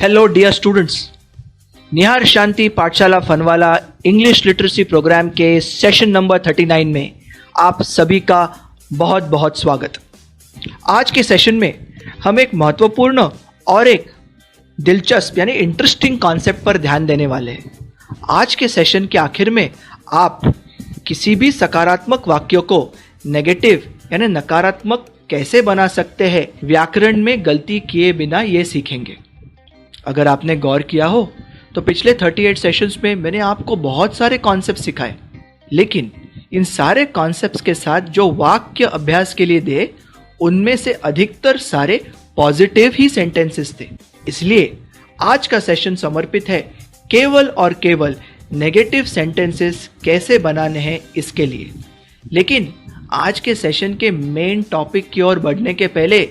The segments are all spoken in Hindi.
हेलो डियर स्टूडेंट्स, निहार शांति पाठशाला फनवाला इंग्लिश लिटरेसी प्रोग्राम के सेशन नंबर 39 में आप सभी का बहुत बहुत स्वागत। आज के सेशन में हम एक महत्वपूर्ण और एक दिलचस्प यानी इंटरेस्टिंग कॉन्सेप्ट पर ध्यान देने वाले हैं। आज के सेशन के आखिर में आप किसी भी सकारात्मक वाक्यों को नेगेटिव यानी नकारात्मक कैसे बना सकते हैं, व्याकरण में गलती किए बिना ये सीखेंगे। अगर आपने गौर किया हो तो पिछले 38 सेशंस में मैंने आपको बहुत सारे कॉन्सेप्ट सिखाए, लेकिन इन सारे कॉन्सेप्ट्स के साथ जो वाक्य अभ्यास के लिए दिए उनमें से अधिकतर सारे पॉजिटिव ही सेंटेंसेस थे। इसलिए आज का सेशन समर्पित है केवल और केवल नेगेटिव सेंटेंसेस कैसे बनाने हैं इसके लिए। लेकिन आज के सेशन के मेन टॉपिक की ओर बढ़ने के पहले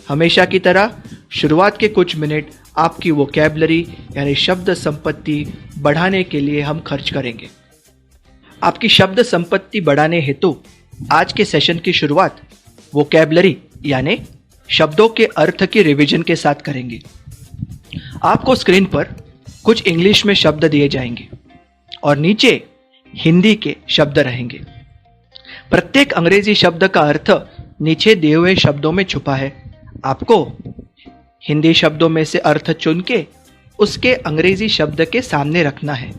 हमेशा की तरह शुरुआत के कुछ मिनट आपकी वोकैबुलरी यानी शब्द संपत्ति बढ़ाने के लिए हम खर्च करेंगे। आपकी शब्द संपत्ति बढ़ाने हेतु आज के सेशन की शुरुआत वोकैबुलरी यानी शब्दों के अर्थ की रिवीजन के साथ करेंगे। आपको स्क्रीन पर कुछ इंग्लिश में शब्द दिए जाएंगे और नीचे हिंदी के शब्द रहेंगे। प्रत्येक अंग्रेजी शब्द का अर्थ नीचे दिए हुए शब्दों में छुपा है। आपको हिंदी शब्दों में से अर्थ चुन के उसके अंग्रेजी शब्द के सामने रखना है।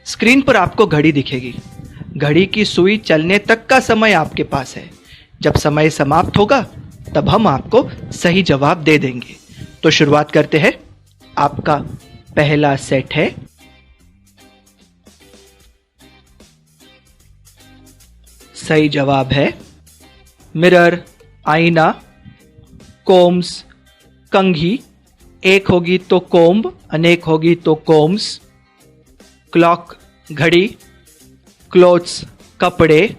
स्क्रीन पर आपको घड़ी दिखेगी। घड़ी की सुई चलने तक का समय आपके पास है। जब समय समाप्त होगा तब हम आपको सही जवाब दे देंगे। तो शुरुआत करते हैं। आपका पहला सेट है सही जवाब है मिरर, आईना, कोम्स, कंघी, एक होगी तो कोम्ब, अनेक होगी तो कोम्स, क्लॉक घड़ी, क्लोथ्स कपड़े,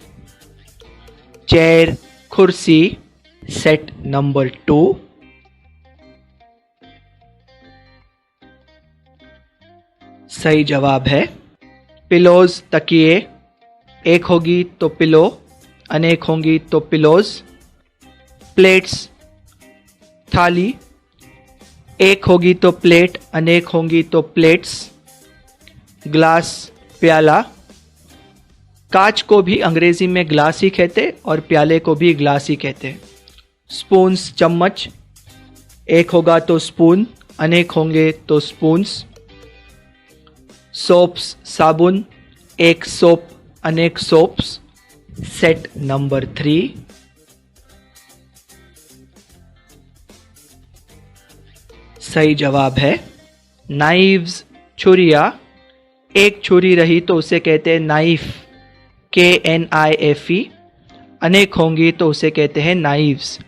चेयर कुर्सी, सेट नंबर 2। सही जवाब है पिलोज तकिए, एक होगी तो पिलो, अनेक होंगी तो पिलोज, प्लेट्स थाली, एक होगी तो प्लेट, अनेक होंगी तो प्लेट्स, ग्लास प्याला, कांच को भी अंग्रेजी में ग्लास ही कहते और प्याले को भी ग्लास ही कहते। स्पून्स चम्मच, एक होगा तो स्पून, अनेक होंगे तो स्पून्स, सोप्स साबुन, एक सोप, अनेक सोप्स, सेट नंबर 3। सही जवाब है नाइव्स छुरिया, एक छुरी रही तो उसे कहते हैं नाइफ, KNIFE, अनेक होंगी तो उसे कहते हैं नाइव्स।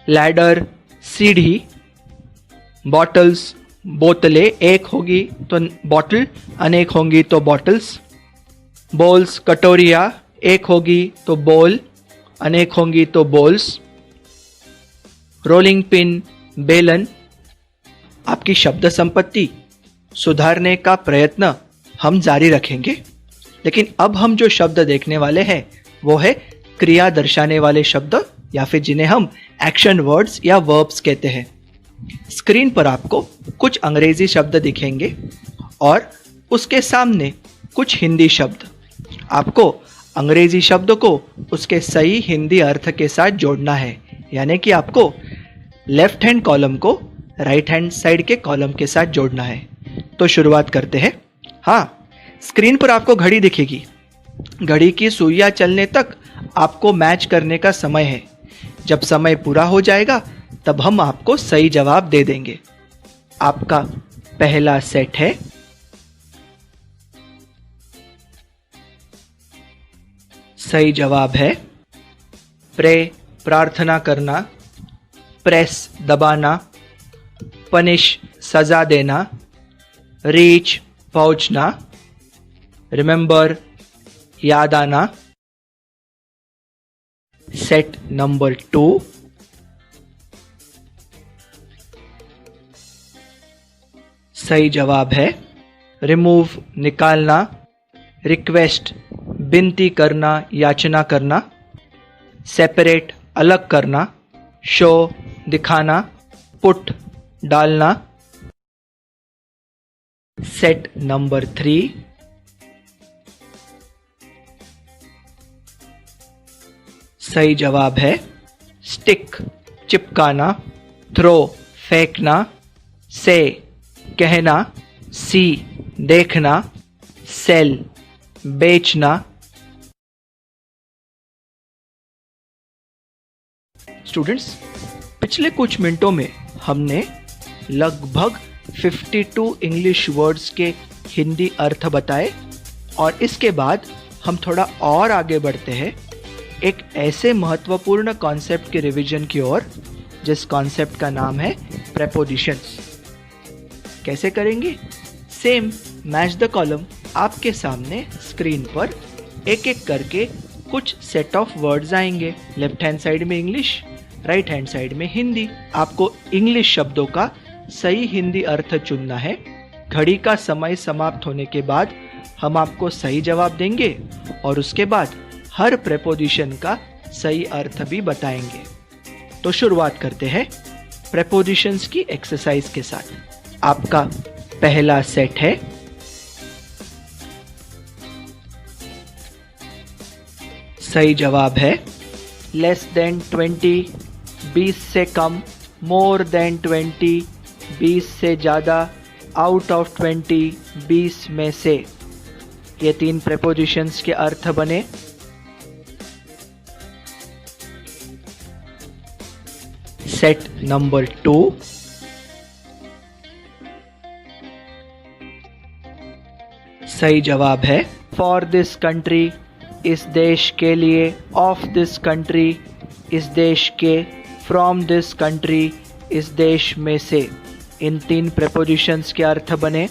लैडर सीढ़ी, बॉटल्स बोतलें, एक होगी तो बॉटल, अनेक होंगी तो बॉटल्स, बोल्स कटोरिया, एक होगी तो बोल, अनेक होंगी तो बोल्स, रोलिंग पिन बेलन। आपकी शब्द संपत्ति सुधारने का प्रयत्न हम जारी रखेंगे, लेकिन अब हम जो शब्द देखने वाले हैं वो है क्रिया दर्शाने वाले शब्द या फिर जिन्हें हम एक्शन वर्ड्स या वर्ब्स कहते हैं। स्क्रीन पर आपको कुछ अंग्रेजी शब्द दिखेंगे और उसके सामने कुछ हिंदी शब्द। आपको अंग्रेजी शब्द को उसके सही हिंदी अर्थ के साथ जोड़ना है, यानी कि आपको लेफ्ट हैंड कॉलम को राइट हैंड साइड के कॉलम के साथ जोड़ना है। तो शुरुआत करते हैं। हाँ, स्क्रीन पर आपको घड़ी दिखेगी। घड़ी की सुइयां चलने तक आपको मैच करने का समय है। जब समय पूरा हो जाएगा तब हम आपको सही जवाब दे देंगे। आपका पहला सेट है सही जवाब है प्रे प्रार्थना करना, प्रेस दबाना, पनिश सजा देना, रीच पहुंचना, रिमेंबर याद आना, सेट नंबर 2। सही जवाब है रिमूव निकालना, रिक्वेस्ट विनती करना, याचना करना, सेपरेट अलग करना, शो दिखाना, पुट डालना, सेट नंबर 3, सही जवाब है स्टिक चिपकाना, थ्रो फेंकना, से कहना, सी देखना, सेल बेचना। स्टूडेंट्स, पिछले कुछ मिनटों में हमने लगभग 52 इंग्लिश वर्ड्स के हिंदी अर्थ बताए और इसके बाद हम थोड़ा और आगे बढ़ते हैं एक ऐसे महत्वपूर्ण कॉन्सेप्ट के रिवीजन की ओर जिस कॉन्सेप्ट का नाम है प्रेपोजिशंस। कैसे करेंगे? सेम मैच द कॉलम आपके सामने स्क्रीन पर एक एक करके कुछ सेट ऑफ वर्ड्स आएंगे। लेफ्ट हैंड साइड में इंग्लिश, राइट हैंड साइड में हिंदी। आपको इंग्लिश शब्दों का सही हिंदी अर्थ चुनना है। घड़ी का समय समाप्त होने के बाद हम आपको सही जवाब देंगे और उसके बाद हर प्रेपोजिशन का सही अर्थ भी बताएंगे। तो शुरुआत करते हैं प्रेपोजिशंस की एक्सरसाइज के साथ। आपका पहला सेट है सही जवाब है लेस देन 20, 20 से कम, मोर देन 20, 20 से ज़्यादा, आउट ऑफ 20, 20 में से। ये 3 प्रेपोजिशंस के अर्थ बने। सेट नंबर 2, सही जवाब है फॉर दिस कंट्री, इस देश के लिए, ऑफ दिस कंट्री, इस देश के, फ्रॉम दिस कंट्री, इस देश में से। इन 3 प्रेपोजिशंस के अर्थ बने।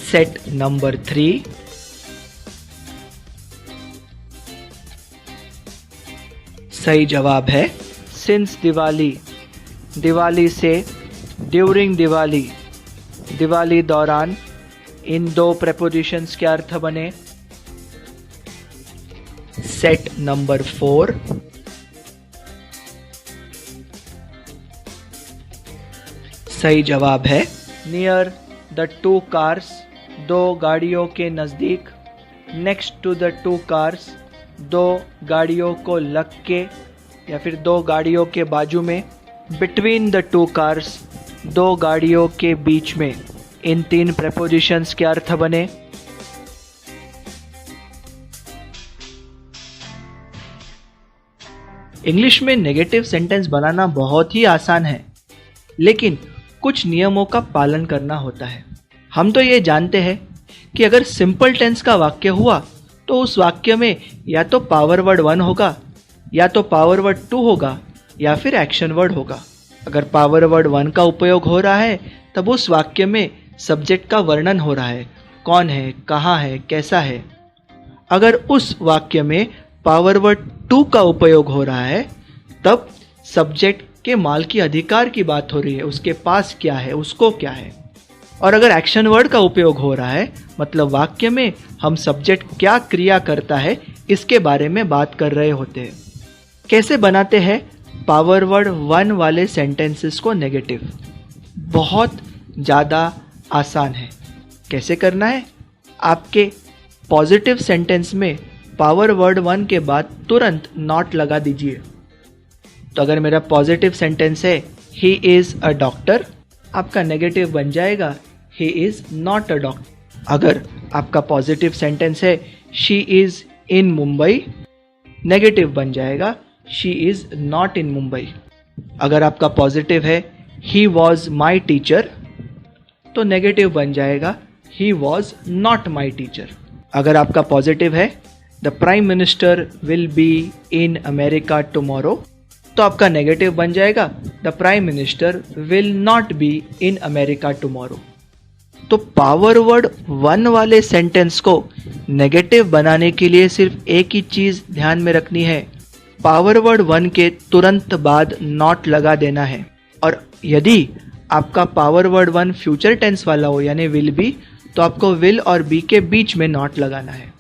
सेट नंबर 3, सही जवाब है सिंस दिवाली, दिवाली से, ड्यूरिंग दिवाली, दिवाली दौरान। इन 2 प्रेपोजिशंस के अर्थ बने। सेट नंबर 4, सही जवाब है नियर द 2 कार्स, 2 गाड़ियों के नजदीक, नेक्स्ट टू द 2 कार्स, 2 गाड़ियों को लग के या फिर 2 गाड़ियों के बाजू में, बिटवीन द 2 कार्स, 2 गाड़ियों के बीच में। इन 3 प्रेपोजिशंस के अर्थ बने। इंग्लिश में नेगेटिव सेंटेंस बनाना बहुत ही आसान है, लेकिन कुछ नियमों का पालन करना होता है। हम तो ये जानते हैं कि अगर सिंपल टेंस का वाक्य हुआ तो उस वाक्य में या तो पावर वर्ड 1 होगा, या तो पावर वर्ड 2 होगा, या फिर एक्शन वर्ड होगा। अगर पावर वर्ड 1 का उपयोग हो रहा है तब उस वाक्य में सब्जेक्ट का वर्णन हो रहा है, कौन है, कहाँ है, कैसा है। अगर उस वाक्य में पावर वर्ड 2 का उपयोग हो रहा है तब सब्जेक्ट के मालकी अधिकार की बात हो रही है, उसके पास क्या है, उसको क्या है। और अगर एक्शन वर्ड का उपयोग हो रहा है मतलब वाक्य में हम सब्जेक्ट क्या क्रिया करता है इसके बारे में बात कर रहे होते हैं। कैसे बनाते हैं पावर वर्ड 1 वाले सेंटेंसेस को नेगेटिव? बहुत ज़्यादा आसान है। कैसे करना है? आपके पॉजिटिव सेंटेंस में पावर वर्ड 1 के बाद तुरंत नॉट लगा दीजिए। तो अगर मेरा पॉजिटिव सेंटेंस है ही इज़ अ डॉक्टर, आपका नेगेटिव बन जाएगा he is not a doctor. अगर आपका पॉजिटिव सेंटेंस है she is in Mumbai, negative बन जाएगा she is not in Mumbai. अगर आपका पॉजिटिव है ही वॉज माई टीचर, तो नेगेटिव बन जाएगा he was not my teacher. अगर आपका पॉजिटिव है the prime minister will be in America tomorrow, तो आपका नेगेटिव बन जाएगा the prime minister will not be in America tomorrow. तो पावर वर्ड 1 वाले सेंटेंस को नेगेटिव बनाने के लिए सिर्फ एक ही चीज ध्यान में रखनी है, पावर वर्ड 1 के तुरंत बाद नॉट लगा देना है। और यदि आपका पावर वर्ड 1 फ्यूचर टेंस वाला हो यानी विल बी, तो आपको विल और बी के बीच में नॉट लगाना है।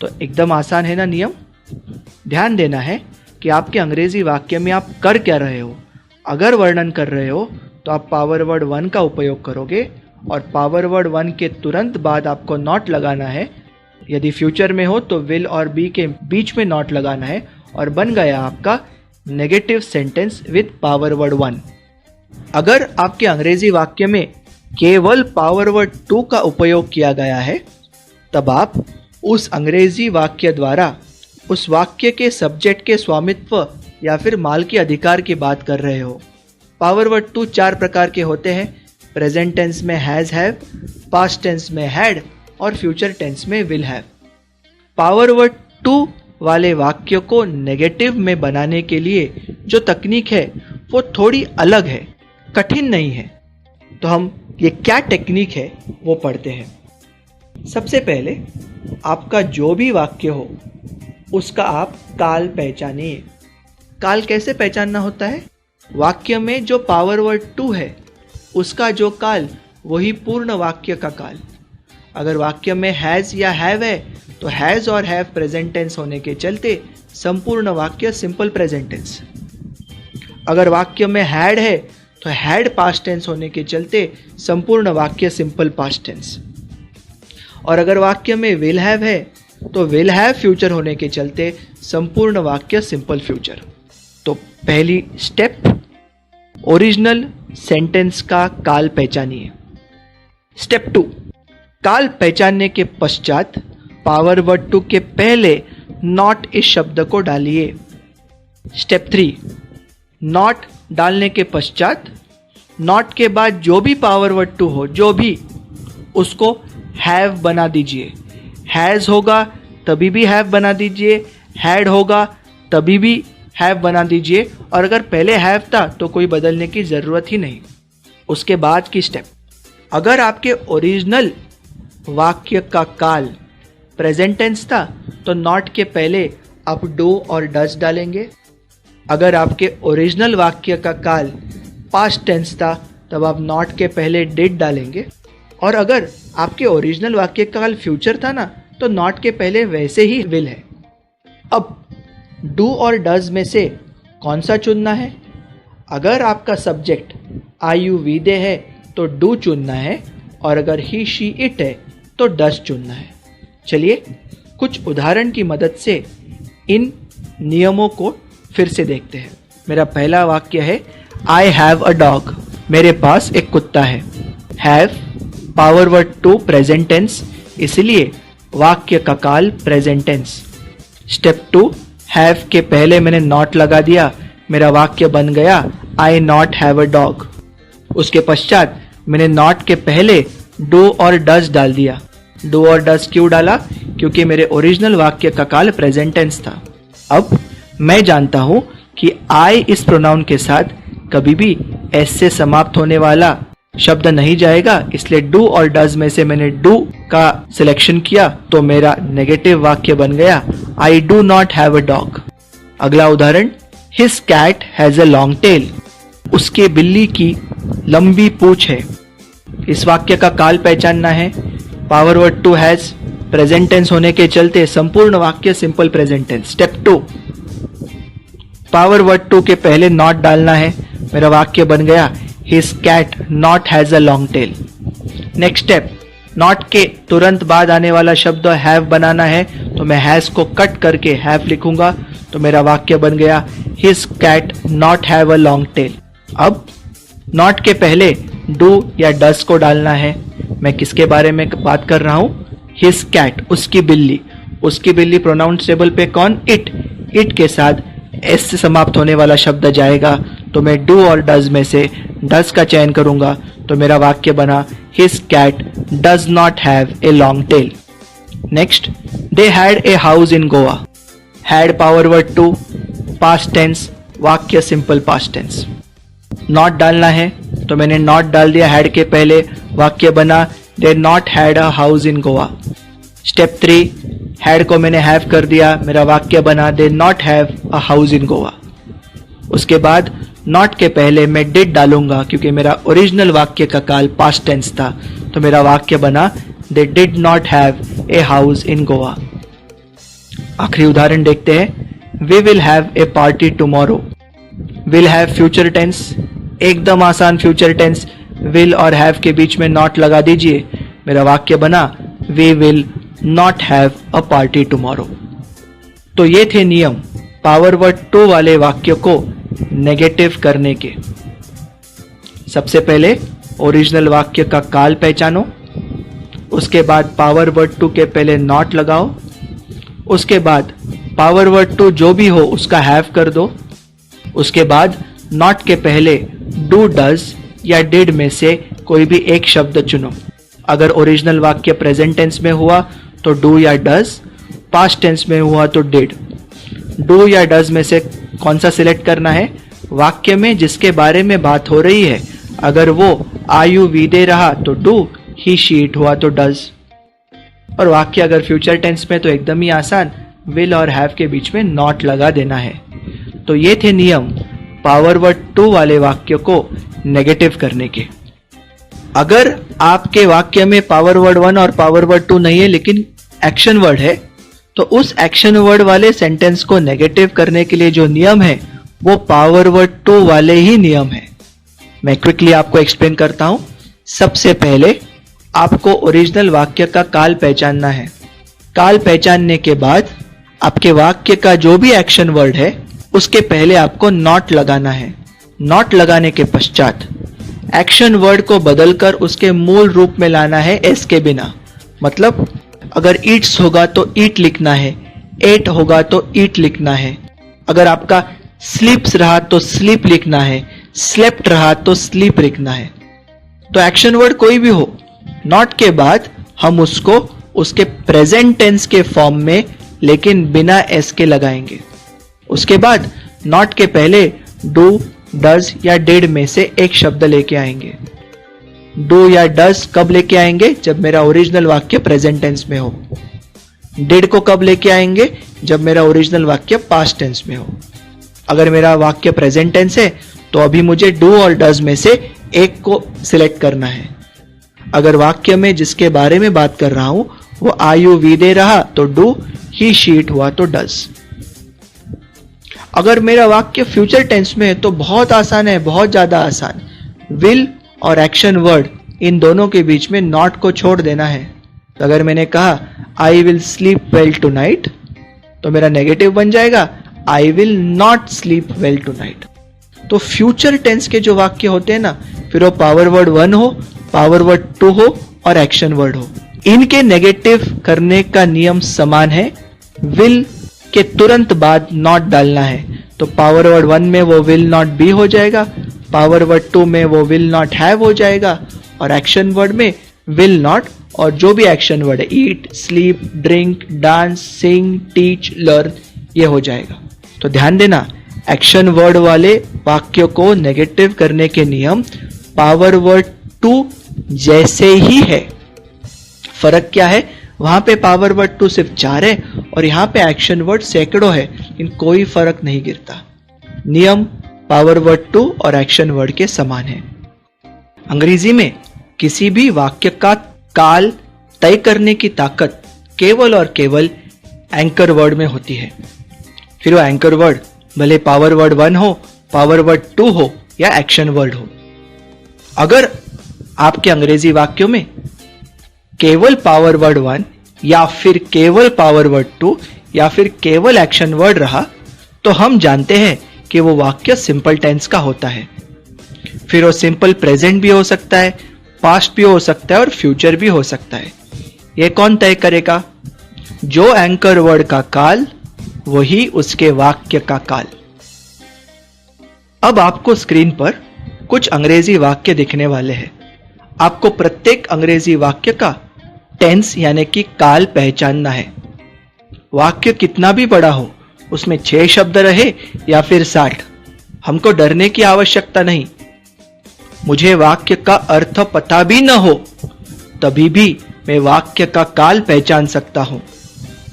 तो एकदम आसान है ना नियम? ध्यान देना है कि आपके अंग्रेजी वाक्य में आप कर क्या रहे हो। अगर वर्णन कर रहे हो तो आप पावर वर्ड 1 का उपयोग करोगे और पावर वर्ड 1 के तुरंत बाद आपको नॉट लगाना है। यदि फ्यूचर में हो तो विल और बी के बीच में नॉट लगाना है और बन गया आपका negative sentence with power word 1। अगर आपके अंग्रेजी वाक्य में केवल पावर वर्ड 2 का उपयोग किया गया है तब आप उस अंग्रेजी वाक्य द्वारा उस वाक्य के सब्जेक्ट के स्वामित्व या फिर माल के अधिकार की बात कर रहे हो। पावर वर्ड 2 4 प्रकार के होते हैं। प्रेजेंट टेंस में हैज हैव, पास्ट टेंस में हैड और फ्यूचर टेंस में विल हैव। पावर वर्ड 2 वाले वाक्य को नेगेटिव में बनाने के लिए जो तकनीक है वो थोड़ी अलग है, कठिन नहीं है। तो हम ये क्या टेक्निक है वो पढ़ते हैं। सबसे पहले आपका जो भी वाक्य हो उसका आप काल पहचानिए। काल कैसे पहचानना होता है? वाक्य में जो पावर वर्ड 2 है उसका जो काल वही पूर्ण वाक्य का काल। अगर वाक्य में हैज या हैव है तो हैज और हैव प्रेजेंट टेंस होने के चलते संपूर्ण वाक्य सिंपल प्रेजेंट टेंस। अगर वाक्य में हैड है तो हैड पास्ट टेंस होने के चलते संपूर्ण वाक्य सिंपल पास्ट टेंस। और अगर वाक्य में विल हैव है तो विल हैव फ्यूचर होने के चलते संपूर्ण वाक्य सिंपल फ्यूचर। तो पहली स्टेप, ओरिजिनल सेंटेंस का काल पहचानिए। स्टेप 2, काल पहचानने के पश्चात पावर वर्ड 2 के पहले नॉट इस शब्द को डालिए। स्टेप 3, नॉट डालने के पश्चात नॉट के बाद जो भी पावर वर्ड 2 हो, जो भी, उसको हैव बना दीजिए। हैज होगा तभी भी हैव बना दीजिए, हैड होगा तभी भी हैव बना दीजिए, और अगर पहले हैव था तो कोई बदलने की ज़रूरत ही नहीं। उसके बाद की स्टेप, अगर आपके ओरिजिनल वाक्य का काल प्रेजेंट टेंस था तो नॉट के पहले आप डू और डज डालेंगे। अगर आपके ओरिजिनल वाक्य का काल पास्ट टेंस था तब आप नॉट के पहले डिड डालेंगे। और अगर आपके ओरिजिनल वाक्य का काल फ्यूचर था ना तो नॉट के पहले वैसे ही विल है। अब डू और डज में से कौन सा चुनना है? अगर आपका सब्जेक्ट आई यू वी दे है तो डू चुनना है, और अगर ही शी इट है तो डज चुनना है। चलिए कुछ उदाहरण की मदद से इन नियमों को फिर से देखते हैं। मेरा पहला वाक्य है आई हैव अ डॉग, मेरे पास एक कुत्ता है। Have power word 2 present tense, इसलिए वाक्य का काल प्रेजेंट टेंस। स्टेप 2, हैव के पहले मैंने नॉट लगा दिया, मेरा वाक्य बन गया आई नॉट हैव अ डॉग। उसके पश्चात मैंने नॉट के पहले डू और डज डाल दिया। डू और डज क्यों डाला? क्योंकि मेरे ओरिजिनल वाक्य का काल प्रेजेंट टेंस था। अब मैं जानता हूं कि आई इस प्रोनाउन के साथ कभी भी एस से समाप्त होने वाला शब्द नहीं जाएगा, इसलिए डू और डज में से मैंने डू का सिलेक्शन किया तो मेरा नेगेटिव वाक्य बन गया I do not have a dog. अगला उदाहरण, his cat has a long tail, उसके बिल्ली की लंबी पूंछ है। इस वाक्य का काल पहचानना है। Power word 2 has present tense होने के चलते संपूर्ण वाक्य simple present tense. Step 2, power word 2 के पहले नॉट डालना है, मेरा वाक्य बन गया his cat not has a long tail. Next step, not के तुरंत बाद आने वाला शब्द हैव बनाना है, तो मैं हैज को कट करके हैव लिखूंगा, तो मेरा वाक्य बन गया his cat not have a long tail. अब नॉट के पहले डू या डस को डालना है। मैं किसके बारे में बात कर रहा हूं? हिज कैट, उसकी बिल्ली। उसकी बिल्ली प्रोनाउंस टेबल पे कौन? इट। इट के साथ एस से समाप्त होने वाला शब्द जाएगा, तो मैं डू और डज में से डज का चयन करूंगा, तो मेरा वाक्य बना his cat does not have a long tail. Next, they had a house in Goa. Had power word 2 past tense, वाक्य सिंपल पास्ट टेंस। नॉट डालना है तो मैंने नॉट डाल दिया हैड के पहले, वाक्य बना they not had a house in Goa. Step 3, had को मैंने हैव कर दिया, मेरा वाक्य बना they not have a house in Goa. उसके बाद नॉट के पहले मैं डिड डालूंगा क्योंकि मेरा ओरिजिनल वाक्य का काल पास्ट टेंस था, तो मेरा वाक्य बना they did not have a house in Goa. आखिरी उदाहरण देखते हैं, we will have a party tomorrow. Will have future tense, एकदम आसान फ्यूचर टेंस, विल और हैव के बीच में नॉट लगा दीजिए, मेरा वाक्य बना we will not have a party tomorrow. तो ये थे नियम पावर वर्ड टू वाले वाक्य को नेगेटिव करने के। सबसे पहले ओरिजिनल वाक्य का काल पहचानो, उसके बाद पावर वर्ड टू के पहले नॉट लगाओ, उसके बाद पावर वर्ड टू जो भी हो उसका हैव कर दो, उसके बाद नॉट के पहले डू डज या डिड में से कोई भी एक शब्द चुनो। अगर ओरिजिनल वाक्य प्रेजेंट टेंस में हुआ तो डू या डज, पास्ट टेंस में हुआ तो डिड। डू या डज में से कौन सा सिलेक्ट करना है? वाक्य में जिसके बारे में बात हो रही है, अगर वो आयु वी दे रहा तो डू, ही शी इट हुआ तो डज। और वाक्य अगर फ्यूचर टेंस में तो एकदम ही आसान, विल और हैव के बीच में नॉट लगा देना है। तो ये थे नियम पावर वर्ड टू वाले वाक्य को नेगेटिव करने के। अगर आपके वाक्य में पावर वर्ड वन और पावर वर्ड टू नहीं है लेकिन एक्शन वर्ड है, तो उस एक्शन वर्ड वाले सेंटेंस को नेगेटिव करने के लिए जो नियम है वो पावर वर्ड टू वाले ही नियम है। मैं क्विकली आपको एक्सप्लेन करता हूं। सबसे पहले आपको ओरिजिनल वाक्य का काल पहचानना है। काल पहचानने के बाद आपके वाक्य का जो भी एक्शन वर्ड है उसके पहले आपको नॉट लगाना है। नॉट लगाने के पश्चात एक्शन वर्ड को बदलकर उसके मूल रूप में लाना है एस के बिना। मतलब अगर ईट्स होगा तो ईट लिखना है, एट होगा तो ईट लिखना है। अगर आपका स्लीप्स रहा तो स्लीप लिखना है, स्लेप्ट रहा तो स्लीप लिखना है। तो एक्शन वर्ड कोई भी हो, नॉट के बाद हम उसको उसके प्रेजेंट टेंस के फॉर्म में लेकिन बिना एस के लगाएंगे। उसके बाद नॉट के पहले डू, डज या डिड में से एक शब्द लेके आएंगे। डू या डज कब लेके आएंगे? जब मेरा ओरिजिनल वाक्य प्रेजेंट टेंस में हो। डिड को कब लेके आएंगे? जब मेरा ओरिजिनल वाक्य पास्ट टेंस में हो। अगर मेरा वाक्य प्रेजेंट टेंस है तो अभी मुझे डू और डज में से एक को सिलेक्ट करना है। अगर वाक्य में जिसके बारे में बात कर रहा हूं वो आयु वी दे रहा तो डू, ही शी इट हुआ तो डज। अगर मेरा वाक्य फ्यूचर टेंस में है तो बहुत आसान है, बहुत ज्यादा आसान। विल और एक्शन वर्ड इन दोनों के बीच में नॉट को छोड़ देना है। तो अगर मैंने कहा I will sleep well tonight तो मेरा नेगेटिव बन जाएगा I will not sleep well tonight. तो फ्यूचर टेंस के जो वाक्य होते हैं ना, फिर वो पावर वर्ड वन हो, पावर वर्ड टू हो और एक्शन वर्ड हो, इनके नेगेटिव करने का नियम समान है। विल के तुरंत बाद नॉट डालना है, तो पावर वर्ड वन में वो विल नॉट बी हो जाएगा, पावर वर्ड टू में वो विल नॉट हैव हो जाएगा और एक्शन वर्ड में विल नॉट और जो भी एक्शन वर्ड है ईट, स्लीप, ड्रिंक, डांस, सिंग, टीच, लर्न, ये हो जाएगा। तो ध्यान देना, एक्शन वर्ड वाले वाक्य को नेगेटिव करने के नियम पावर वर्ड टू जैसे ही है। फर्क क्या है? वहां पे पावर वर्ड टू सिर्फ 4 है और यहां पे एक्शन वर्ड सैकड़ों है, इन कोई फर्क नहीं गिरता। नियम पावर वर्ड टू और एक्शन वर्ड के समान है। अंग्रेजी में किसी भी वाक्य का काल तय करने की ताकत केवल और केवल एंकर वर्ड में होती है। फिर वो एंकर वर्ड भले पावर वर्ड वन हो, पावर वर्ड टू हो या एक्शन वर्ड हो। अगर आपके अंग्रेजी वाक्यों में केवल पावर वर्ड वन या फिर केवल पावर वर्ड टू या फिर केवल एक्शन वर्ड रहा तो हम जानते हैं कि वो वाक्य सिंपल टेंस का होता है। फिर वो सिंपल प्रेजेंट भी हो सकता है, पास्ट भी हो सकता है और फ्यूचर भी हो सकता है। ये कौन तय करेगा? जो एंकर वर्ड का काल वही उसके वाक्य का काल। अब आपको स्क्रीन पर कुछ अंग्रेजी वाक्य दिखने वाले हैं। आपको प्रत्येक अंग्रेजी वाक्य का टेंस यानी कि काल पहचानना है। वाक्य कितना भी बड़ा हो, उसमें 6 शब्द रहे या फिर 60, हमको डरने की आवश्यकता नहीं। मुझे वाक्य का अर्थ पता भी न हो तभी भी मैं वाक्य का काल पहचान सकता हूं,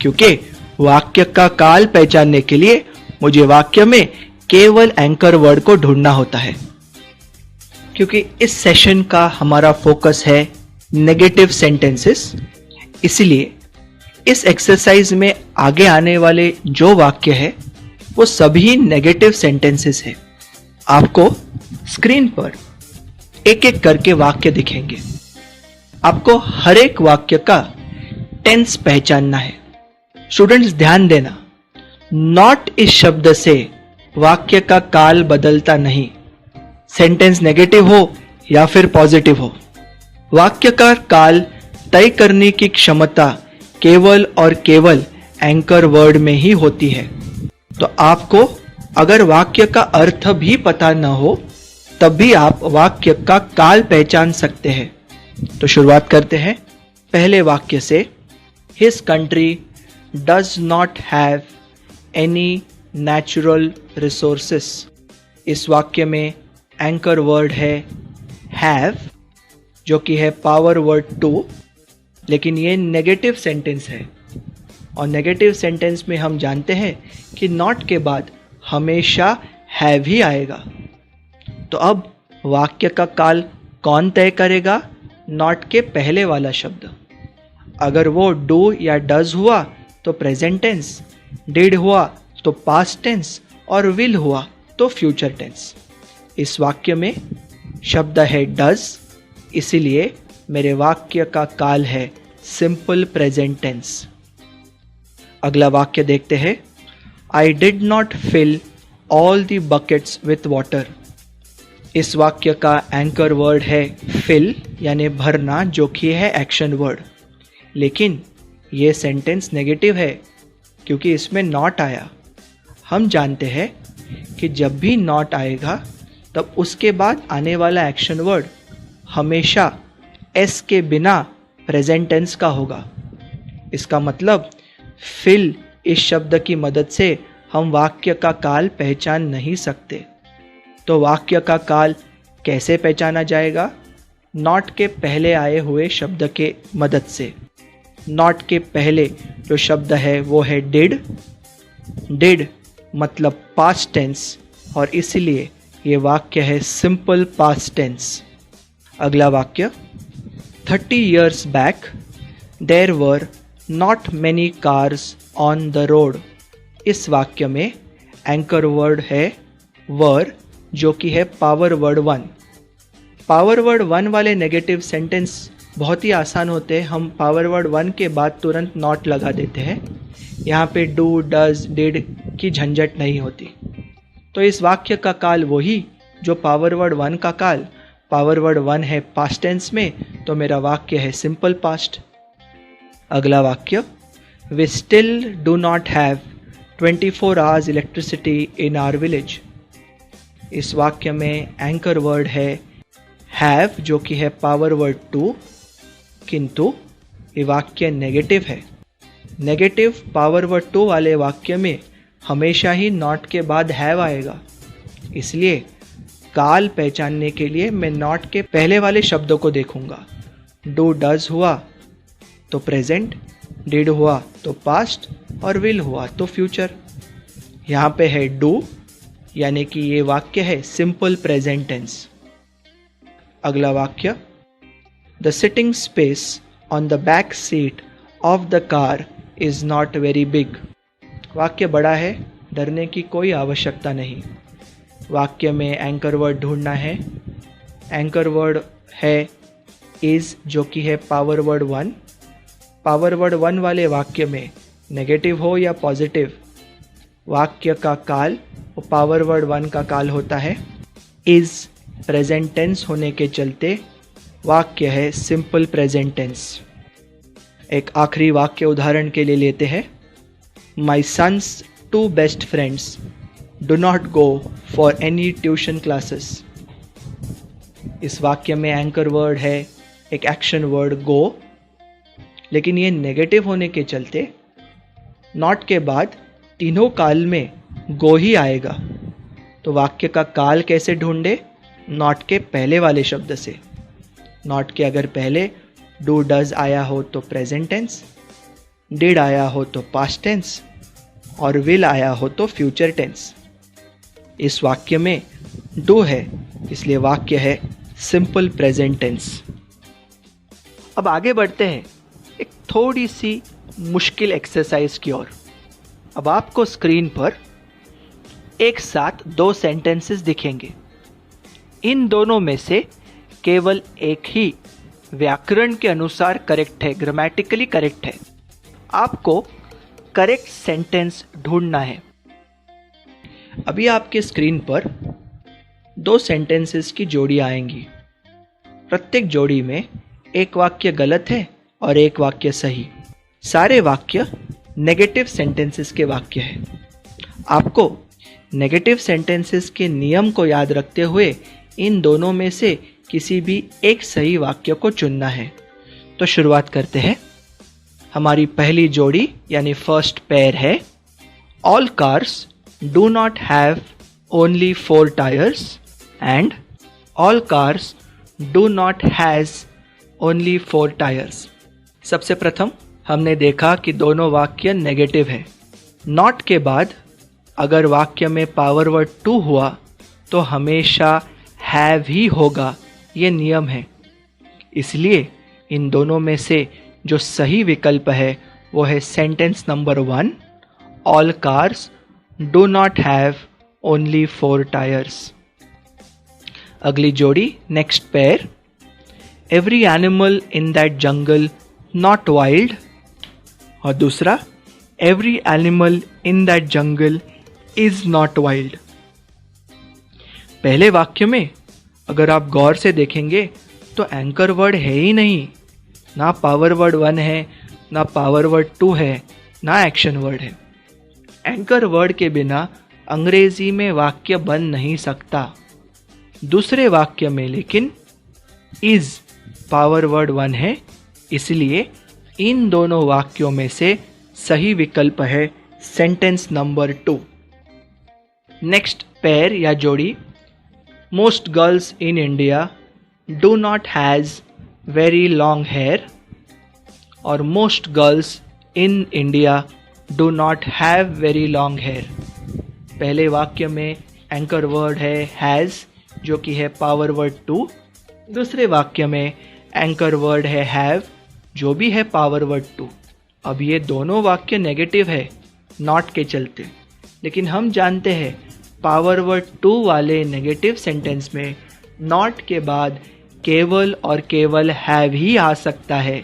क्योंकि वाक्य का काल पहचानने के लिए मुझे वाक्य में केवल एंकर वर्ड को ढूंढना होता है। क्योंकि इस सेशन का हमारा फोकस है नेगेटिव सेंटेंसेस, इसलिए इस एक्सरसाइज में आगे आने वाले जो वाक्य है वो सभी नेगेटिव सेंटेंसेस है। आपको स्क्रीन पर एक एक करके वाक्य दिखेंगे। आपको हर एक वाक्य का टेंस पहचानना है। स्टूडेंट्स ध्यान देना, नॉट इस शब्द से वाक्य का काल बदलता नहीं। सेंटेंस नेगेटिव हो या फिर पॉजिटिव हो, वाक्य का काल तय करने की क्षमता केवल और केवल एंकर वर्ड में ही होती है। तो आपको अगर वाक्य का अर्थ भी पता न हो तब भी आप वाक्य का काल पहचान सकते हैं। तो शुरुआत करते हैं पहले वाक्य से। His country does not have any natural resources. इस वाक्य में एंकर वर्ड है हैव, जो कि है पावर वर्ड टू, लेकिन ये नेगेटिव सेंटेंस है और नेगेटिव सेंटेंस में हम जानते हैं कि नॉट के बाद हमेशा हैव ही आएगा। तो अब वाक्य का काल कौन तय करेगा? नॉट के पहले वाला शब्द। अगर वो डू या डज हुआ तो प्रेजेंट टेंस, डिड हुआ तो पास्ट टेंस और विल हुआ तो फ्यूचर टेंस। इस वाक्य में शब्द है डज, इसीलिए मेरे वाक्य का काल है सिंपल प्रेजेंट टेंस। अगला वाक्य देखते हैं। I did not fill all the buckets with water. इस वाक्य का एंकर वर्ड है फिल यानी भरना, जो कि है एक्शन वर्ड। लेकिन ये सेंटेंस नेगेटिव है क्योंकि इसमें नॉट आया। हम जानते हैं कि जब भी नॉट आएगा तब उसके बाद आने वाला एक्शन वर्ड हमेशा एस के बिना प्रेजेंट टेंस का होगा। इसका मतलब फिल इस शब्द की मदद से हम वाक्य का काल पहचान नहीं सकते। तो वाक्य का काल कैसे पहचाना जाएगा? नॉट के पहले आए हुए शब्द के मदद से। नॉट के पहले जो शब्द है वो है डिड। डिड मतलब पास्ट टेंस और इसीलिए ये वाक्य है सिंपल पास्ट टेंस। अगला वाक्य। 30 years back there were not many cars on the road। इस वाक्य में एंकर वर्ड है वर, जो कि है power word one. Power word one वाले नेगेटिव सेंटेंस बहुत ही आसान होते हैं। हम पावर वर्ड वन के बाद तुरंत नॉट लगा देते हैं। यहाँ पे डू, डज, डिड की झंझट नहीं होती। तो इस वाक्य का काल वही जो पावर वर्ड वन का काल। पावर वर्ड वन है पास्ट टेंस में, तो मेरा वाक्य है सिंपल पास्ट। अगला वाक्य। We still do not have 24 hours electricity in our village. इस वाक्य में एंकर वर्ड है हैव, जो कि है पावर वर्ड टू, किंतु ये वाक्य नेगेटिव है। नेगेटिव पावर वर्ड टू वाले वाक्य में हमेशा ही नॉट के बाद हैव आएगा। इसलिए काल पहचानने के लिए मैं नॉट के पहले वाले शब्दों को देखूंगा। डू डज हुआ तो प्रेजेंट, डिड हुआ तो पास्ट और विल हुआ तो फ्यूचर। यहाँ पे है डू, यानी कि ये वाक्य है सिंपल प्रेजेंट टेंस। अगला वाक्य। The sitting space on the back seat of the car is not very big. वाक्य बड़ा है, डरने की कोई आवश्यकता नहीं। वाक्य में एंकर वर्ड ढूंढना है। एंकर वर्ड है इज, जो कि है power word one. Power word one वाले वाक्य में नेगेटिव हो या पॉजिटिव, वाक्य का काल वो पावर वर्ड वन का काल होता है। इज प्रेजेंट टेंस होने के चलते वाक्य है सिंपल प्रेजेंट टेंस। एक आखिरी वाक्य उदाहरण के लिए लेते हैं। My sons 2 best friends do not go for any tuition classes. इस वाक्य में एंकर वर्ड है एक एक्शन वर्ड गो, लेकिन ये नेगेटिव होने के चलते नॉट के बाद तीनों काल में गो ही आएगा। तो वाक्य का काल कैसे ढूंढे? नॉट के पहले वाले शब्द से। नॉट के अगर पहले डू डज आया हो तो प्रेजेंट टेंस, डिड आया हो तो पास्ट टेंस और विल आया हो तो फ्यूचर टेंस। इस वाक्य में डू है, इसलिए वाक्य है सिंपल प्रेजेंट टेंस। अब आगे बढ़ते हैं एक थोड़ी सी मुश्किल एक्सरसाइज की ओर। अब आपको स्क्रीन पर एक साथ दो सेंटेंसेस दिखेंगे। इन दोनों में से केवल एक ही व्याकरण के अनुसार करेक्ट है, ग्रामेटिकली करेक्ट है। आपको करेक्ट सेंटेंस ढूंढना है। अभी आपके स्क्रीन पर दो सेंटेंसेस की जोड़ी आएंगी। प्रत्येक जोड़ी में एक वाक्य गलत है और एक वाक्य सही। सारे वाक्य नेगेटिव सेंटेंसेस के वाक्य हैं। आपको नेगेटिव सेंटेंसेस के नियम को याद रखते हुए इन दोनों में से किसी भी एक सही वाक्य को चुनना है। तो शुरुआत करते हैं। हमारी पहली जोड़ी यानी फर्स्ट पेयर है, all cars do not have only 4 tyres and all cars do not has only 4 tyres. सबसे प्रथम हमने देखा कि दोनों वाक्य नेगेटिव है। नॉट के बाद अगर वाक्य में पावर वर्ड टू हुआ तो हमेशा हैव ही होगा, ये नियम है। इसलिए इन दोनों में से जो सही विकल्प है वो है sentence number 1, all cars do not have only 4 tyres. अगली जोड़ी, next pair, every animal in that jungle not wild, और दूसरा every animal in that jungle is not wild. पहले वाक्य में अगर आप गौर से देखेंगे तो एंकर वर्ड है ही नहीं, ना पावर वर्ड 1 है, ना पावर वर्ड 2 है, ना एक्शन वर्ड है। एंकर वर्ड के बिना अंग्रेजी में वाक्य बन नहीं सकता। दूसरे वाक्य में लेकिन इज पावर वर्ड 1 है, इसलिए इन दोनों वाक्यों में से सही विकल्प है सेंटेंस नंबर 2। नेक्स्ट पेयर या जोड़ी, most girls in India do not has very long hair, और most girls in India do not have very long hair. पहले वाक्य में एंकर वर्ड है हैज जो कि है पावर वर्ड 2। दूसरे वाक्य में एंकर वर्ड है हैव जो भी है पावर वर्ड 2। अब ये दोनों वाक्य नेगेटिव है नॉट के चलते, लेकिन हम जानते हैं पावर वर्ड 2 वाले नेगेटिव सेंटेंस में नॉट के बाद केवल और केवल हैव ही आ सकता है।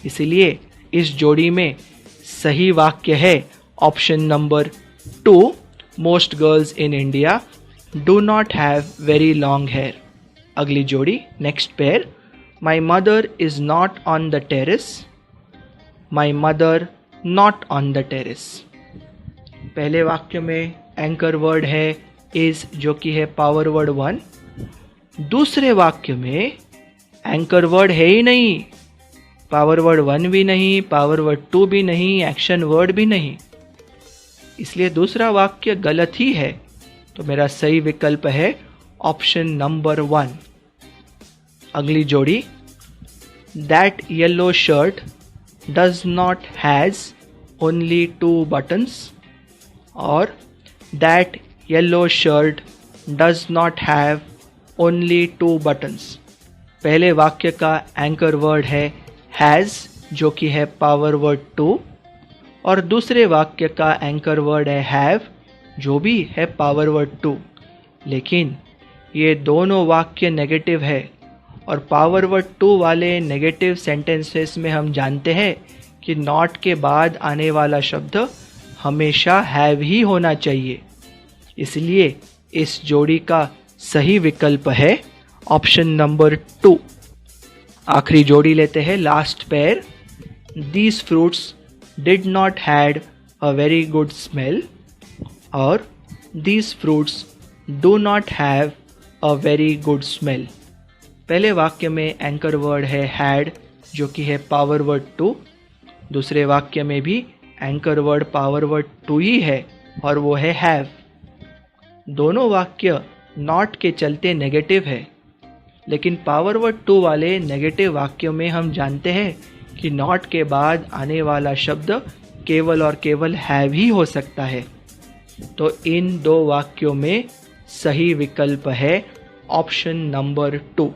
इसलिए इस जोड़ी में सही वाक्य है option number 2, most girls in India do not have very long hair. अगली जोड़ी, next pair, my mother is not on the terrace, my mother not on the terrace. पहले वाक्य में एंकर वर्ड है इज जो कि है पावर वर्ड 1। दूसरे वाक्य में एंकर वर्ड है ही नहीं, पावर वर्ड 1 भी नहीं, पावर वर्ड 2 भी नहीं, एक्शन वर्ड भी नहीं, इसलिए दूसरा वाक्य गलत ही है। तो मेरा सही विकल्प है ऑप्शन नंबर 1। अगली जोड़ी, that yellow shirt does not has only 2 buttons, और that yellow shirt does not have only 2 buttons। पहले वाक्य का एंकर वर्ड है हैज़ जो कि है पावर वर्ड 2, और दूसरे वाक्य का एंकर वर्ड है हैव जो भी है पावर वर्ड 2। लेकिन ये दोनों वाक्य नेगेटिव है, और पावर वर्ड 2 वाले नेगेटिव सेंटेंसेस में हम जानते हैं कि नॉट के बाद आने वाला शब्द हमेशा हैव ही होना चाहिए। इसलिए इस जोड़ी का सही विकल्प है ऑप्शन नंबर 2। आखिरी जोड़ी लेते हैं, last pair, these fruits did not had a very good smell, और these fruits do not have a very good smell. पहले वाक्य में एंकर वर्ड है हैड जो कि है पावर वर्ड 2। दूसरे वाक्य में भी एंकर वर्ड पावर वर्ड 2 ही है और वो है हैव। दोनों वाक्य नॉट के चलते नेगेटिव है, लेकिन पावर वर्ड 2 वाले नेगेटिव वाक्यों में हम जानते हैं कि नॉट के बाद आने वाला शब्द केवल और केवल हैव ही हो सकता है। तो इन दो वाक्यों में सही विकल्प है ऑप्शन नंबर 2।